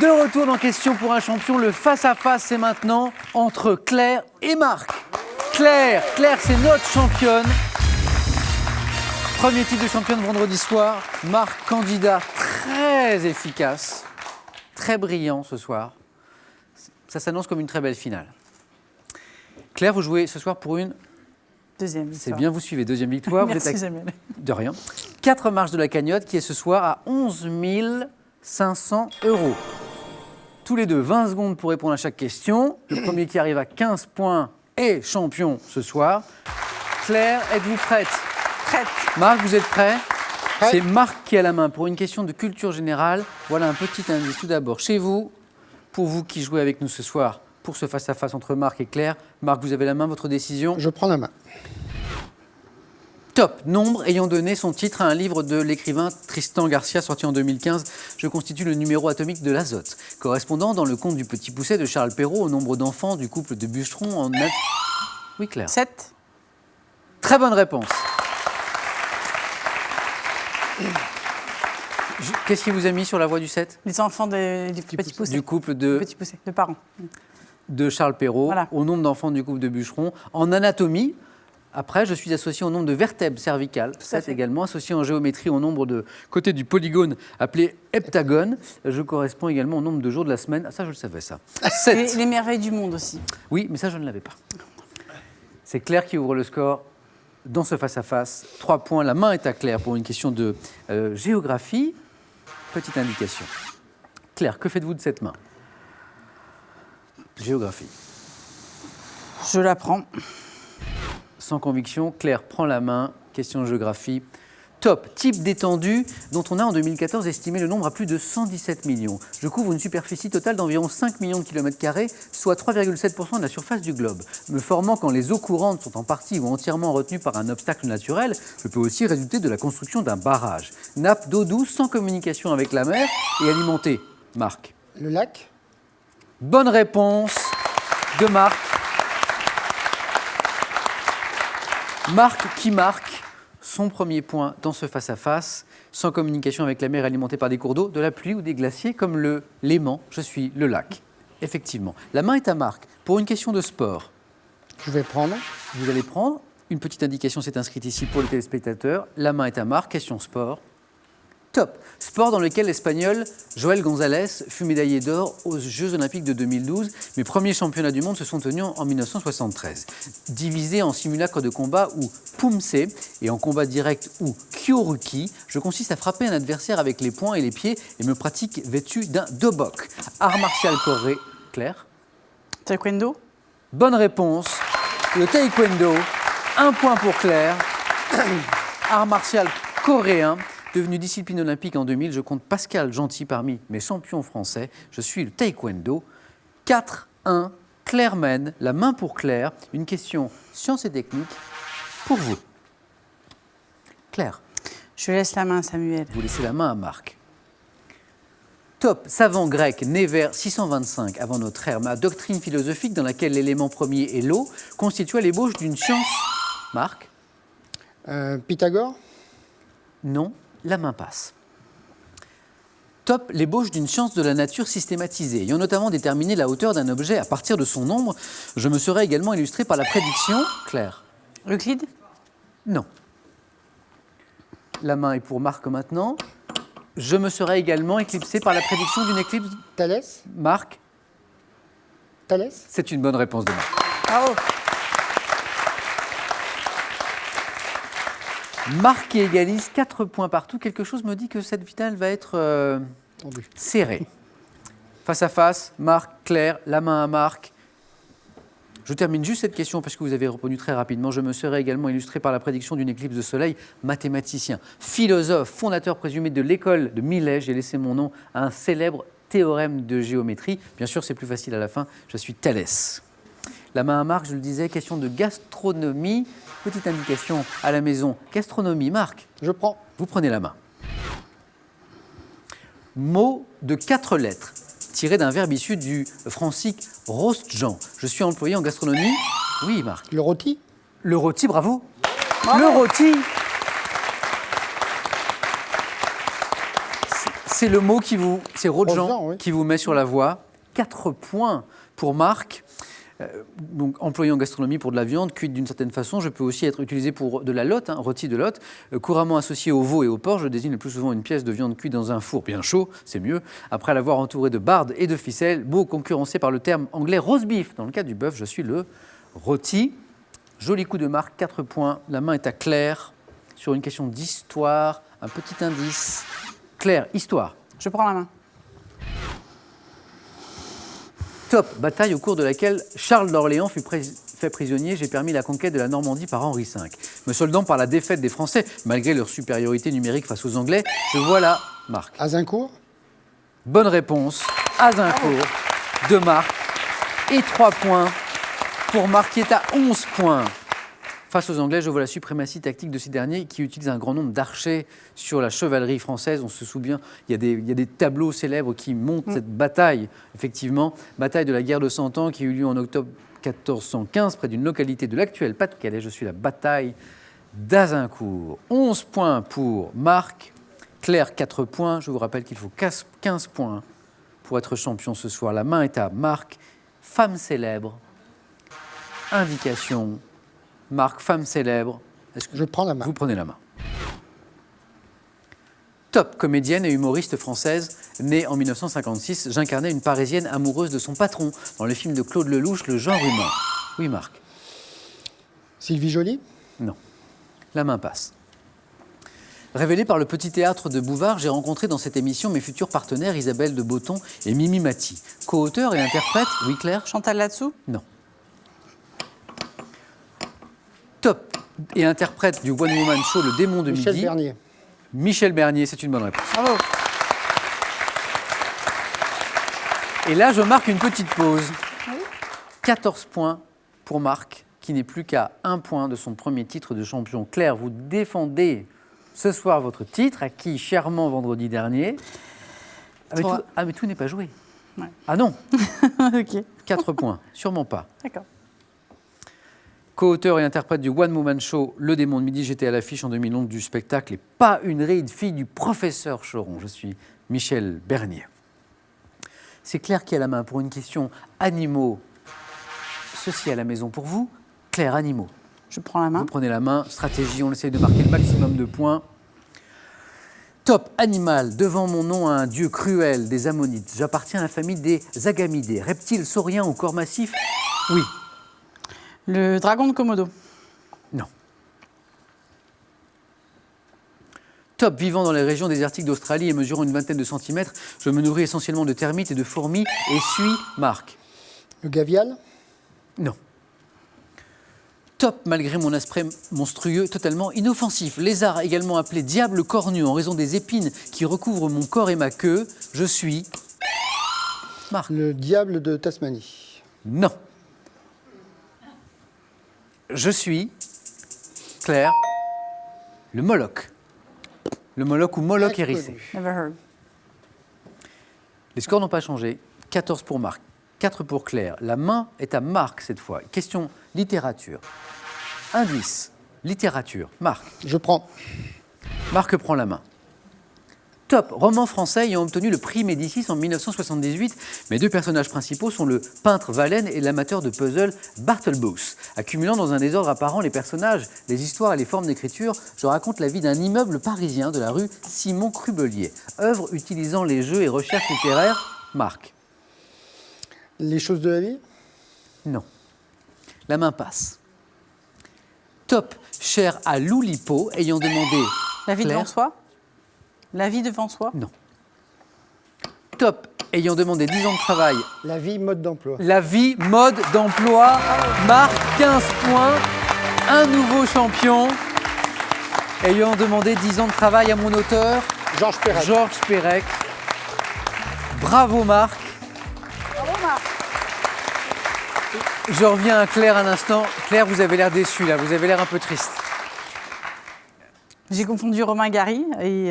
De retour dans Question pour un champion, le face-à-face c'est maintenant entre Claire et Marc. Claire, c'est notre championne. Premier titre de championne vendredi soir. Marc, candidat très efficace, très brillant ce soir. Ça s'annonce comme une très belle finale. Claire, vous jouez ce soir pour une... Deuxième victoire. C'est bien, vous suivez. Deuxième victoire. Merci, vous êtes Jamel. De rien. 4 marches de la cagnotte qui est ce soir à 11 500 €. Tous les deux, 20 secondes pour répondre à chaque question. Le premier qui arrive à 15 points est champion ce soir. Claire, êtes-vous prête? Prête. Marc, vous êtes prêt? Prêt. C'est Marc qui a la main pour une question de culture générale. Voilà un petit indice tout d'abord chez vous. Pour vous qui jouez avec nous ce soir pour ce face-à-face entre Marc et Claire. Marc, vous avez la main, votre décision? Je prends la main. Top. Nombre ayant donné son titre à un livre de l'écrivain Tristan Garcia sorti en 2015. Je constitue le numéro atomique de l'azote. Correspondant dans le conte du Petit Pousset de Charles Perrault au nombre d'enfants du couple de bûcherons en... Oui, Claire. 7. Très bonne réponse. Qu'est-ce qui vous a mis sur la voie du 7? Les enfants du Petit Poussé. Du couple de... Petit Poussé, de parents. de Charles Perrault, Voilà. au nombre d'enfants du couple de bûcherons. En anatomie, après, je suis associé au nombre de vertèbres cervicales, 7 également, associé en géométrie au nombre de côtés du polygone appelé heptagone. Je corresponds également au nombre de jours de la semaine. Ah, ça, je le savais, ça. 7. Les merveilles du monde aussi. Oui, mais ça, je ne l'avais pas. C'est Claire qui ouvre le score dans ce face-à-face. 3 points, la main est à Claire pour une question de géographie. Petite indication. Claire, que faites-vous de cette main? Géographie. Je la prends. Sans conviction, Claire prend la main. Question de géographie. Top. Type d'étendue dont on a en 2014 estimé le nombre à plus de 117 millions. Je couvre une superficie totale d'environ 5 millions de kilomètres carrés, soit 3,7% de la surface du globe. Me formant quand les eaux courantes sont en partie ou entièrement retenues par un obstacle naturel, je peux aussi résulter de la construction d'un barrage. Nappe d'eau douce sans communication avec la mer et alimentée. Marc. Le lac. Bonne réponse de Marc. Marc qui marque son premier point dans ce face-à-face, sans communication avec la mer alimentée par des cours d'eau, de la pluie ou des glaciers comme le Léman. Je suis le lac. Effectivement. La main est à Marc pour une question de sport. Je vais prendre. Vous allez prendre une petite indication, c'est inscrite ici pour les téléspectateurs. La main est à Marc, question sport. Top. Sport dans lequel l'Espagnol Joël González fut médaillé d'or aux Jeux Olympiques de 2012. Mes premiers championnats du monde se sont tenus en 1973. Divisé en simulacre de combat ou pumse et en combat direct ou kyoruki, je consiste à frapper un adversaire avec les poings et les pieds et me pratique vêtu d'un dobok. Art martial coréen. Claire? Taekwondo. Bonne réponse. Le taekwondo. 1 point pour Claire. Art martial coréen. Devenu discipline olympique en 2000, je compte Pascal Gentil parmi mes champions français. Je suis le taekwondo. 4-1, Claire mène, la main pour Claire. Une question sciences et techniques pour vous. Claire, Je laisse la main à Samuel. vous laissez la main à Marc. Top, savant grec né vers 625 avant notre ère, ma doctrine philosophique dans laquelle l'élément premier est l'eau constitua l'ébauche d'une science. Marc? Pythagore. Non. La main passe. Top, l'ébauche d'une science de la nature systématisée, ayant notamment déterminé la hauteur d'un objet à partir de son ombre. Je me serais également illustré par la prédiction. Claire? Euclide. Non. La main est pour Marc maintenant. Je me serais également éclipsé par la prédiction d'une éclipse. Thalès. Marc? Thalès. C'est une bonne réponse de Marc. Bravo. Marc qui égalise 4 points partout. Quelque chose me dit que cette finale va être Tendu. serrée. Face à face, Marc, Claire, la main à Marc. Je termine juste cette question parce que vous avez répondu très rapidement. Je me serais également illustré par la prédiction d'une éclipse de soleil. Mathématicien, philosophe, fondateur présumé de l'école de Millet. J'ai laissé mon nom à un célèbre théorème de géométrie. Bien sûr, c'est plus facile à la fin. Je suis Thalès. La main à Marc, je le disais, question de gastronomie. Petite indication à la maison. Gastronomie, Marc, Je prends. vous prenez la main. Mot de 4 lettres, tiré d'un verbe issu du francique rostjan. Je suis employé en gastronomie. Oui, Marc. Le rôti. Le rôti, bravo. Le rôti. C'est le mot c'est Rojan Rojan, oui. qui vous met sur la voie. 4 points pour Marc. Donc, employé en gastronomie pour de la viande cuite d'une certaine façon, je peux aussi être utilisé pour de la lotte, rôti de lotte, couramment associé au veau et au porc. Je désigne le plus souvent une pièce de viande cuite dans un four bien chaud, c'est mieux, après l'avoir entouré de bardes et de ficelles, beau concurrencé par le terme anglais roast beef. Dans le cas du bœuf, je suis le rôti. Joli coup de Marc, 4 points. La main est à Claire sur une question d'histoire. Un petit indice. Claire, histoire. Je prends la main. Top, bataille au cours de laquelle Charles d'Orléans fut fait prisonnier. J'ai permis la conquête de la Normandie par Henri V. Me soldant par la défaite des Français, malgré leur supériorité numérique face aux Anglais, je vois là Marc. Azincourt. Bonne réponse, Azincourt de Marc. Et 3 points pour Marc qui est à 11 points. Face aux Anglais, je vois la suprématie tactique de ces derniers qui utilisent un grand nombre d'archers sur la chevalerie française. On se souvient, il y a des tableaux célèbres qui montrent cette bataille, effectivement. Bataille de la guerre de Cent Ans qui eut lieu en octobre 1415 près d'une localité de l'actuel Pas-de-Calais. Je suis la bataille d'Azincourt. 11 points pour Marc. Claire, 4 points. Je vous rappelle qu'il faut 15 points pour être champion ce soir. La main est à Marc. Femme célèbre. Indication. Marc, femme célèbre. Est-ce que Je prends la main. vous prenez la main? Top comédienne et humoriste française, née en 1956, j'incarnais une Parisienne amoureuse de son patron dans le film de Claude Lelouch, Le genre humain. Oui, Marc. Sylvie Joly. Non. La main passe. Révélée par le Petit Théâtre de Bouvard, j'ai rencontré dans cette émission mes futurs partenaires Isabelle de Botton et Mimi Mati. Co-auteur et interprète, oui Claire? Chantal là-dessous. Non. Top et interprète du One Woman Show Le Démon de Michel Midi. Bernier. Michel Bernier, c'est une bonne réponse. Bravo. Et là, je marque une petite pause. 14 points pour Marc, qui n'est plus qu'à 1 point de son premier titre de champion. Claire, vous défendez ce soir votre titre, acquis chèrement vendredi dernier. Mais tout n'est pas joué. Ouais. Ah non, Ok. 4 points, sûrement pas. D'accord. Co-auteur et interprète du One Woman Show Le Démon de Midi, j'étais à l'affiche en 2011 du spectacle et pas une ride, fille du professeur Choron. Je suis Michel Bernier. C'est Claire qui a la main pour une question animaux. Ceci à la maison pour vous. Claire, animaux. Je prends la main. Vous prenez la main, stratégie, on essaye de marquer le maximum de points. Top animal, devant mon nom un dieu cruel des Ammonites. J'appartiens à la famille des Agamidés. Reptiles, sauriens ou corps massifs? Oui. Le dragon de Komodo. Non. Top, vivant dans les régions désertiques d'Australie et mesurant une vingtaine de centimètres, je me nourris essentiellement de termites et de fourmis et suis Marc. Le gavial. Non. Top, malgré mon aspect monstrueux, totalement inoffensif. Lézard, également appelé diable cornu en raison des épines qui recouvrent mon corps et ma queue, je suis Marc. Le diable de Tasmanie. Non. Je suis, Claire, le Moloch. Le Moloch ou Moloch hérissé. Never heard. Les scores n'ont pas changé. 14 pour Marc, 4 pour Claire. La main est à Marc cette fois. Question littérature. Indice, littérature. Marc. Je prends. Marc prend la main. Top, roman français ayant obtenu le prix Médicis en 1978. Mes deux personnages principaux sont le peintre Valen et l'amateur de puzzle Bartelbos. Accumulant dans un désordre apparent les personnages, les histoires et les formes d'écriture, je raconte la vie d'un immeuble parisien de la rue Simon Crubelier. Œuvre utilisant les jeux et recherches littéraires. Marc. Les choses de la vie. Non. La main passe. Top, cher à Loulipo, ayant demandé... La vie Claire. devant soi. La vie devant soi. Non. Top, ayant demandé 10 ans de travail. La vie, mode d'emploi. La vie, mode d'emploi. Marc, 15 points. Un nouveau champion. Ayant demandé 10 ans de travail à mon auteur, Georges Perec. Georges Perec. Bravo Marc. Bravo Marc. Je reviens à Claire un instant. Claire, vous avez l'air déçue là, vous avez l'air un peu triste. J'ai confondu Romain Gary et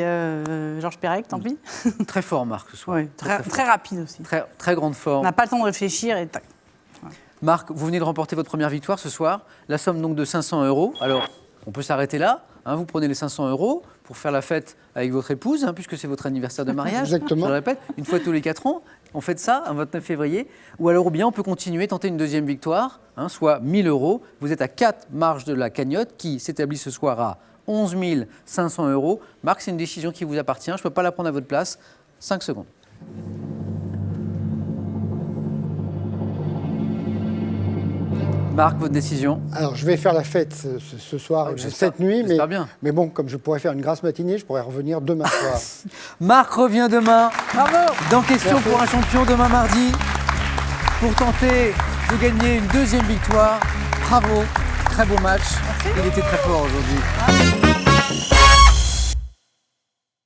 Georges Perec, tant pis. Très fort Marc ce soir. Oui, très rapide aussi. Très grande On forme. n'a pas le temps de réfléchir et tac. Marc, vous venez de remporter votre première victoire ce soir. La somme donc de 500 €. Alors, on peut s'arrêter là hein, vous prenez les 500 € pour faire la fête avec votre épouse, hein, puisque c'est votre anniversaire de mariage. Exactement. Je le répète, une fois tous les 4 ans, on fait ça, un 29 février. Ou alors, ou bien, on peut continuer, tenter une deuxième victoire, hein, soit 1 000 €. Vous êtes à 4 marges de la cagnotte qui s'établit ce soir à 11 500 €. Marc, c'est une décision qui vous appartient. Je ne peux pas la prendre à votre place. 5 secondes. Marc, votre décision? Alors, je vais faire la fête ce soir, cette nuit, mais bon, comme je pourrais faire une grasse matinée, je pourrais revenir demain soir. Marc revient demain. Bravo. Dans Question Merci. pour un champion demain mardi pour tenter de gagner une deuxième victoire. Bravo, très beau match. Il était très fort aujourd'hui.